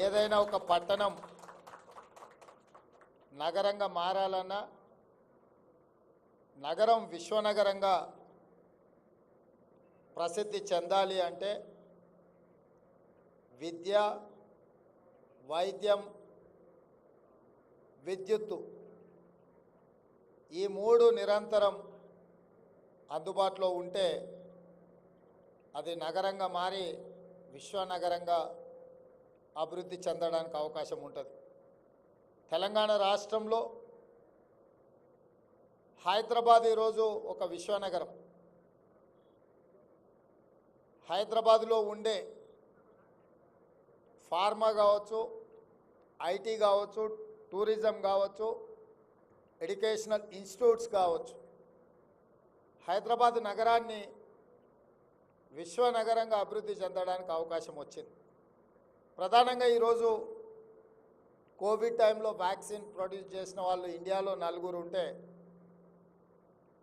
ఏదైనా ఒక పట్టణం నగరంగా మారాలన్నా, నగరం విశ్వనగరంగా ప్రసిద్ధి చెందాలి అంటే విద్య, వైద్యం, విద్యుత్తు ఈ మూడు నిరంతరం అందుబాటులో ఉంటే అది నగరంగా మారి విశ్వనగరంగా అభివృద్ధి చెందడానికి అవకాశం ఉంటుంది. తెలంగాణ రాష్ట్రంలో హైదరాబాద్ ఈరోజు ఒక విశ్వనగరం. హైదరాబాద్లో ఉండే ఫార్మా కావచ్చు, ఐటీ కావచ్చు, టూరిజం కావచ్చు, ఎడ్యుకేషనల్ ఇన్స్టిట్యూట్స్ కావచ్చు, హైదరాబాద్ నగరాన్ని విశ్వనగరంగా అభివృద్ధి చెందడానికి అవకాశం వచ్చింది. ప్రధానంగా ఈరోజు కోవిడ్ టైంలో వ్యాక్సిన్ ప్రొడ్యూస్ చేసిన వాళ్ళు ఇండియాలో 4 ఉంటే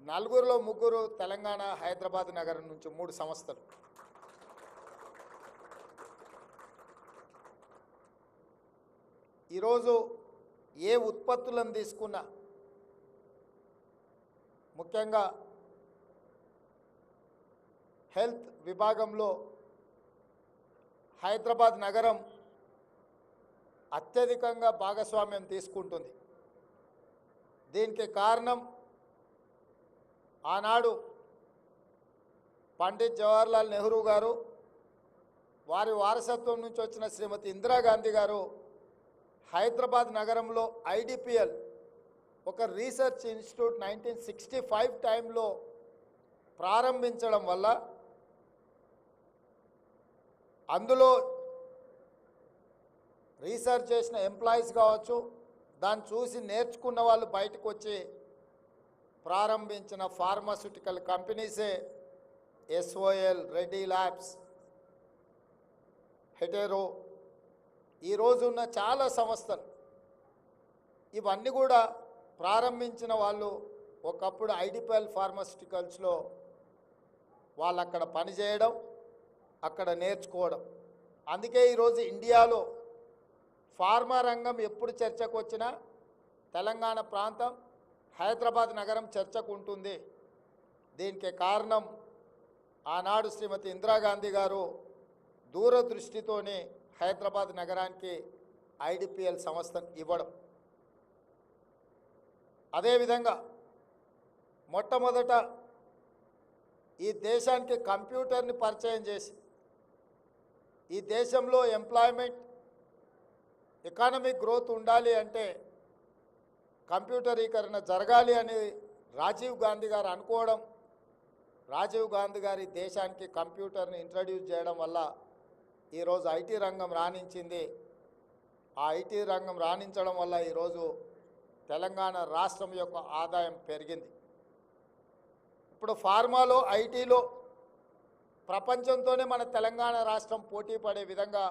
4లో 3 తెలంగాణ హైదరాబాద్ నగరం నుంచి 3 సంస్థలు. ఈరోజు ఏ ఉత్పత్తులను తీసుకున్నా, ముఖ్యంగా హెల్త్ విభాగంలో హైదరాబాద్ నగరం అత్యధికంగా భాగస్వామ్యం తీసుకుంటుంది. దీనికి కారణం ఆనాడు పండిత్ జవహర్లాల్ నెహ్రూ గారు, వారి వారసత్వం నుంచి వచ్చిన శ్రీమతి ఇందిరాగాంధీ గారు హైదరాబాద్ నగరంలో ఐడిపిఎల్ ఒక రీసెర్చ్ ఇన్స్టిట్యూట్ 1965 టైంలో ప్రారంభించడం వల్ల అందులో రీసెర్చ్ చేసిన ఎంప్లాయీస్ కావచ్చు, దాన్ని చూసి నేర్చుకున్న వాళ్ళు బయటకు వచ్చి ప్రారంభించిన ఫార్మాస్యూటికల్ కంపెనీసే ఎస్ఓఎల్, రెడ్డి ల్యాబ్స్, హెటెరో, ఈరోజు ఉన్న చాలా సంస్థలు. ఇవన్నీ కూడా ప్రారంభించిన వాళ్ళు ఒకప్పుడు ఐడిపిఎల్ ఫార్మాస్యూటికల్స్లో వాళ్ళు అక్కడ పనిచేయడం, అక్కడ నేర్చుకోవడం. అందుకే ఈరోజు ఇండియాలో ఫార్మా రంగం ఎప్పుడు చర్చకు వచ్చినా తెలంగాణ ప్రాంతం, హైదరాబాద్ నగరం చర్చకు ఉంటుంది. దీనికి కారణం ఆనాడు శ్రీమతి ఇందిరాగాంధీ గారు దూరదృష్టితోనే హైదరాబాద్ నగరానికి ఐడిపిఎల్ సంస్థను ఇవ్వడం. అదేవిధంగా మొట్టమొదట ఈ దేశానికి కంప్యూటర్ని పరిచయం చేసి ఈ దేశంలో ఎంప్లాయ్మెంట్, ఎకానమిక్ గ్రోత్ ఉండాలి అంటే కంప్యూటరీకరణ జరగాలి అని రాజీవ్ గాంధీ గారు అనుకోవడం, రాజీవ్ గాంధీ గారి దేశానికి కంప్యూటర్ని ఇంట్రడ్యూస్ చేయడం వల్ల ఈరోజు ఐటీ రంగం రాణించింది. ఆ ఐటీ రంగం రాణించడం వల్ల ఈరోజు తెలంగాణ రాష్ట్రం యొక్క ఆదాయం పెరిగింది. ఇప్పుడు ఫార్మాలో, ఐటీలో ప్రపంచంతోనే మన తెలంగాణ రాష్ట్రం పోటీ పడే విధంగా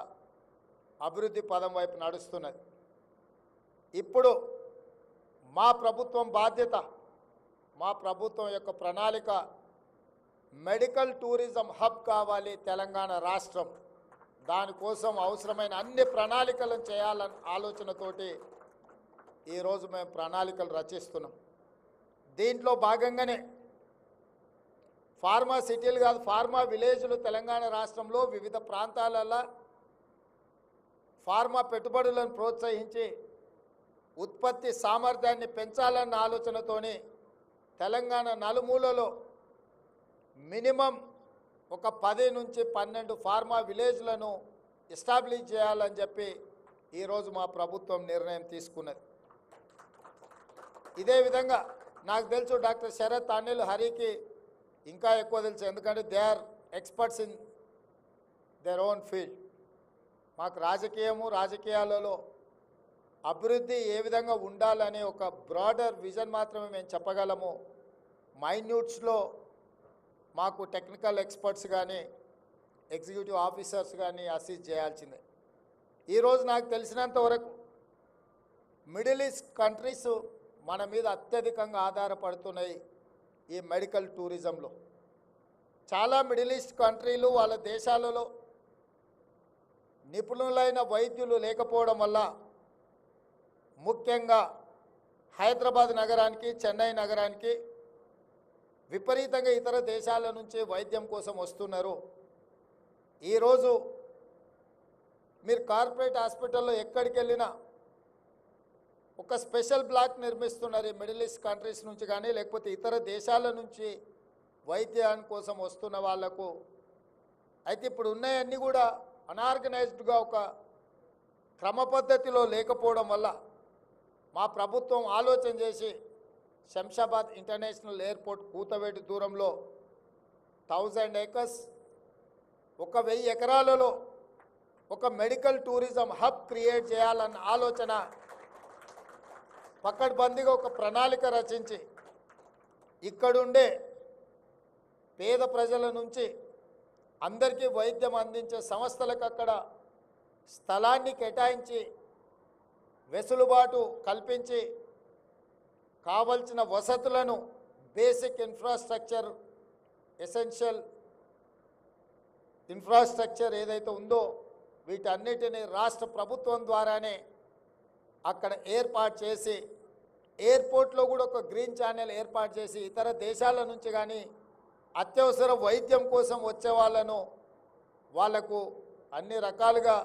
అభివృద్ధి పదం వైపు నడుస్తున్నది. ఇప్పుడు మా ప్రభుత్వం బాధ్యత, మా ప్రభుత్వం యొక్క ప్రణాళిక మెడికల్ టూరిజం హబ్ కావాలి తెలంగాణ రాష్ట్రం. దానికోసం అవసరమైన అన్ని ప్రణాళికలను చేయాలన్న ఆలోచనతోటి ఈరోజు మేము ప్రణాళికలు రచిస్తున్నాం. దీంట్లో భాగంగానే ఫార్మా సిటీలు కాదు, ఫార్మా విలేజ్లు తెలంగాణ రాష్ట్రంలో వివిధ ప్రాంతాలలో ఫార్మా పెట్టుబడులను ప్రోత్సహించి ఉత్పత్తి సామర్థ్యాన్ని పెంచాలన్న ఆలోచనతోని తెలంగాణ నలుమూలలో మినిమం ఒక 10 నుంచి 12 ఫార్మా విలేజ్లను ఎస్టాబ్లిష్ చేయాలని చెప్పి ఈరోజు మా ప్రభుత్వం నిర్ణయం తీసుకున్నది. ఇదే విధంగా నాకు తెలుసు డాక్టర్ శరత్, అనిల్, హరికి ఇంకా ఎక్కువ తెలుసు, ఎందుకంటే they are experts in their own field. మాకు రాజకీయాలలో అభివృద్ధి ఏ విధంగా ఉండాలనే ఒక బ్రాడర్ విజన్ మాత్రమే మేము చెప్పగలము. మైన్యూట్స్లో మాకు టెక్నికల్ ఎక్స్పర్ట్స్ కానీ, ఎగ్జిక్యూటివ్ ఆఫీసర్స్ కానీ అసిస్ట్ చేయాల్సిందే. ఈరోజు నాకు తెలిసినంత వరకు మిడిల్ ఈస్ట్ కంట్రీస్ మన మీద అత్యధికంగా ఆధారపడుతున్నాయి ఈ మెడికల్ టూరిజంలో. చాలా మిడిల్ ఈస్ట్ కంట్రీలు వాళ్ళ దేశాలలో నిపుణులైన వైద్యులు లేకపోవడం వల్ల ముఖ్యంగా హైదరాబాద్ నగరానికి, చెన్నై నగరానికి విపరీతంగా ఇతర దేశాల నుంచి వైద్యం కోసం వస్తున్నారు. ఈరోజు మీరు కార్పొరేట్ హాస్పిటల్లో ఎక్కడికి వెళ్ళినా ఒక స్పెషల్ బ్లాక్ నిర్మిస్తున్నారు. ఈ మిడిల్ ఈస్ట్ కంట్రీస్ నుంచి కానీ లేకపోతే ఇతర దేశాల నుంచి వైద్యాని కోసం వస్తున్న వాళ్లకు. అయితే ఇప్పుడు ఉన్నాయన్నీ కూడా అనార్గనైజ్డ్గా ఒక క్రమ పద్ధతిలో లేకపోవడం వల్ల మా ప్రభుత్వం ఆలోచన చేసి శంషాబాద్ ఇంటర్నేషనల్ ఎయిర్పోర్ట్ కూతవేటు దూరంలో 1000 acres 1000 ఎకరాలలో ఒక మెడికల్ టూరిజం హబ్ క్రియేట్ చేయాలన్న ఆలోచన పకడ్బందీగా ఒక ప్రణాళిక రచించి ఇక్కడుండే పేద ప్రజల నుంచి అందరికీ వైద్యం అందించే సంస్థలకు అక్కడ స్థలాన్ని కేటాయించి వెసులుబాటు కల్పించి కావలసిన వసతులను బేసిక్ ఇన్ఫ్రాస్ట్రక్చర్, ఎసెన్షియల్ ఇన్ఫ్రాస్ట్రక్చర్ ఏదైతే ఉందో వీటన్నిటిని రాష్ట్ర ప్రభుత్వం ద్వారానే అక్కడ ఏర్పాటు చేసి ఎయిర్పోర్ట్లో కూడా ఒక గ్రీన్ ఛానల్ ఏర్పాటు చేసి ఇతర దేశాల నుంచి కానీ అత్యవసర వైద్యం కోసం వచ్చే వాళ్లకు అన్ని రకాలుగా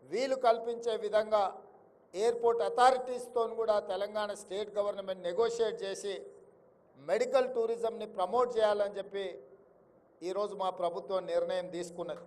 వీలు కల్పించే విధంగా ఎయిర్పోర్ట్ అథారిటీస్తో కూడా తెలంగాణ స్టేట్ గవర్నమెంట్ నెగోషియేట్ చేసి మెడికల్ టూరిజంని ప్రమోట్ చేయాలని చెప్పి ఈరోజు మా ప్రభుత్వం నిర్ణయం తీసుకున్నది.